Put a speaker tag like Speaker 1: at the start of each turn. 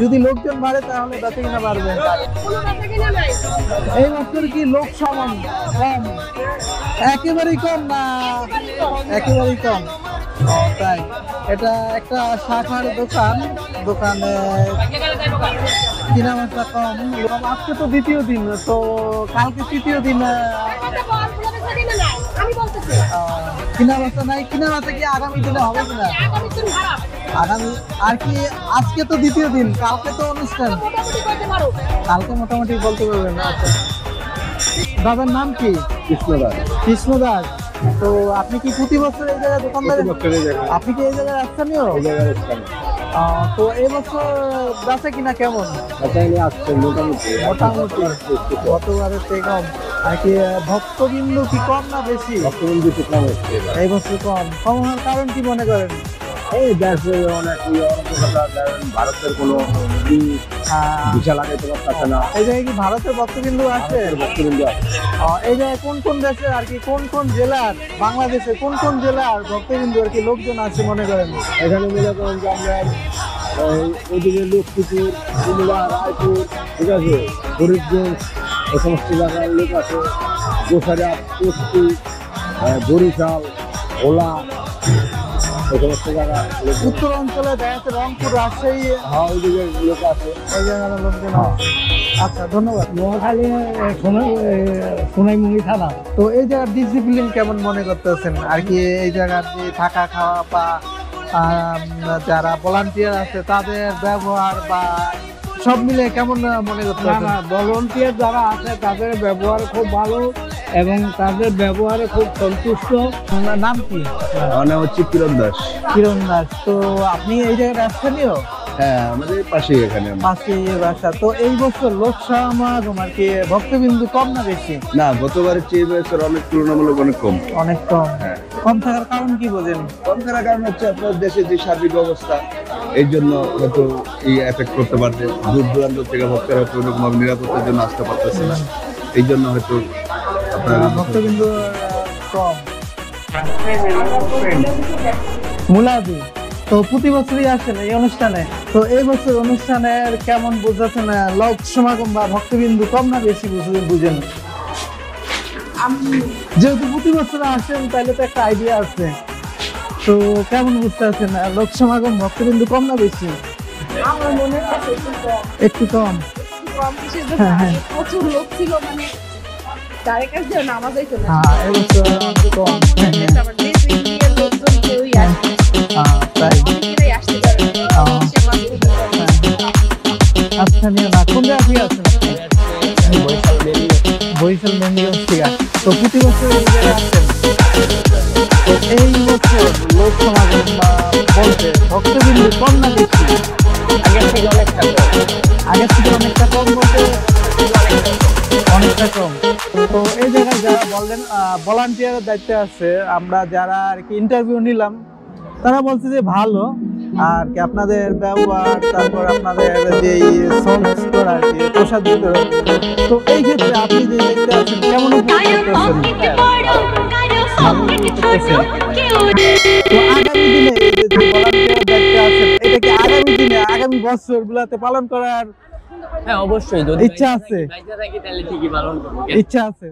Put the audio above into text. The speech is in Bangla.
Speaker 1: যদি লোকজন বাড়ে তাহলে বেচা কিনা বাড়বে। এই বছর কি লোক সমান কম, একেবারেই কম না একেবারেই কম? তাই এটা একটা শাখার দোকান, দোকানে কিনা বেচা কম। আজকে তো দ্বিতীয় দিন, তো কালকে তৃতীয় দিন কিনা বেচা নাই। কিনা বেচা কি আগামী দিনে হবে কিনা? আগামী আর কি, আজকে তো দ্বিতীয় দিন, কালকে তো অনুষ্ঠান, কালকে মোটামুটি বলতে পারবেন। আচ্ছা, দাদার নাম কি? কৃষ্ণ দাস। কৃষ্ণ দাস, তো আপনি কি প্রতি বছর এই জায়গায় দোকানদার? আপনি কি এই জায়গায় স্থানীয়? তো এই বছর বেচা কিনা কেমন? মোটামুটি গতবারের থেকে কম। আর কি ভক্তবিন্দু কি কম না বেশি? ভক্তবিন্দু কম হচ্ছে এই বছর। কম হওয়ার কারণ কি মনে করেন? এই দেশে অনেক ভারতের কোনো ভিসা লাগাইতে পারছে না। এই জায়গায় কি ভারতের ভক্তবিন্দু আছে? ভক্তবিন্দু আছে। এই জায়গায় কোন কোন দেশের আর কি, কোন কোন জেলার, বাংলাদেশের কোন কোন জেলার ভক্তবিন্দু আর কি লোকজন আছে মনে করেন? এখানে মনে করেন যে আমরা ওইদিকে লক্ষ্মীপুর, কুমিল্লা, রায়পুর, ঠিক আছে, ফরিদগঞ্জ, এই সমস্ত জায়গার লোক আছে। গোসাইরা, কুষ্টি, বরিশাল, ভোলা, এই সমস্ত জায়গা। উত্তর অঞ্চলে দেখা যাচ্ছে রংপুর, রাজশাহী, ওই দিকে লোক আছে, ওই জায়গার লোকজন। আচ্ছা, ধন্যবাদ। নোয়াখালী, সোনাইমুড়ি থানা। তো এই জায়গার ডিসিপ্লিন কেমন মনে করতেছেন আর কি? এই জায়গার যে থাকা খাওয়া বা যারা ভলান্টিয়ার আছে তাদের ব্যবহার বা সব মিলে কেমন মনে করতেছেন? ভলান্টিয়ার যারা আছে তাদের ব্যবহার খুব ভালো এবং তাদের ব্যবহারে খুব সন্তুষ্ট। নাম কি?
Speaker 2: আমার নাম হচ্ছে কিরণ দাস।
Speaker 1: কিরণ দাস, তো আপনি এই জায়গায় স্থানীয়?
Speaker 2: হ্যাঁ, আমাদের পাশেই, এখানে
Speaker 1: পাশেই বাসা। তো এই বছর লোক সমাগম আর কি ভক্তবিন্দু কম না বেশি?
Speaker 2: না, গতবারের চেয়ে বছর অনেক তুলনামূলক অনেক কম।
Speaker 1: অনেক কম। কম থাকার কারণ কি বোঝেন?
Speaker 2: কম থাকার কারণ হচ্ছে আপনার দেশের যে সার্বিক অবস্থা, এই জন্য হয়তো এই এফেক্ট করতে পারছে। দূর দূরান্ত থেকে ভক্তরা হয়তো ওরকম নিরাপত্তার জন্য আসতে পারতেছে না, এই জন্য হয়তো আপনার
Speaker 1: ভক্তবিন্দু কম। মুলাদি তো প্রতি বছরই আসেন এই অনুষ্ঠানে, তো এই বছর অনুষ্ঠানের কেমন বুঝাচ্ছেন? লোক সমাগম বা ভক্তবিন্দু কম না বেশি বুঝেন? যেহেতু প্রতি বছর আসেন তাহলে তো একটা আইডিয়া আছে, তো কেমন বুঝতে পারছেন? লোক সমাগম ভক্তবিন্দু কম না বেশি?
Speaker 3: আমার মনে হয়
Speaker 1: একটু কম।
Speaker 3: প্রচুর লোক ছিল, মানে ডাইরেক্ট কাছে নামাজ হইতো না।
Speaker 1: এই বছর কম। স্থানীয় না, কোন জায়গায় আছেন? বরিশাল মেহেন্দিগঞ্জ থেকে। তো প্রতি বছর এই জায়গায় আসছেন, তো এই বছর লোক সমাগম বলতে ভক্তবিন্দু কম না বেশি? আগের থেকে অনেকটা কম। আগের থেকে অনেকটা কম বলতে অনেকটা কম। তো এই জায়গায় যারা বললেন ভলান্টিয়ারের দায়িত্বে আছে, আমরা যারা আর কি ইন্টারভিউ নিলাম, তারা বলছে যে ভালো আর কি আপনাদের ব্যবহার, তারপর আপনাদের যে সংস্কার আর কি প্রসাদ বিতরণ। তো এই ক্ষেত্রে আপনি যে দেখতে আছেন কেমন উপভোগ করতেছেন? তো আগামী দিনে যে ভলান্টিয়ার দায়িত্বে আছেন, এটা কি আগামী দিনে আগামী বছর গুলাতে পালন করার
Speaker 4: অবশ্যই
Speaker 1: ইচ্ছা আছে? ইচ্ছা আছে।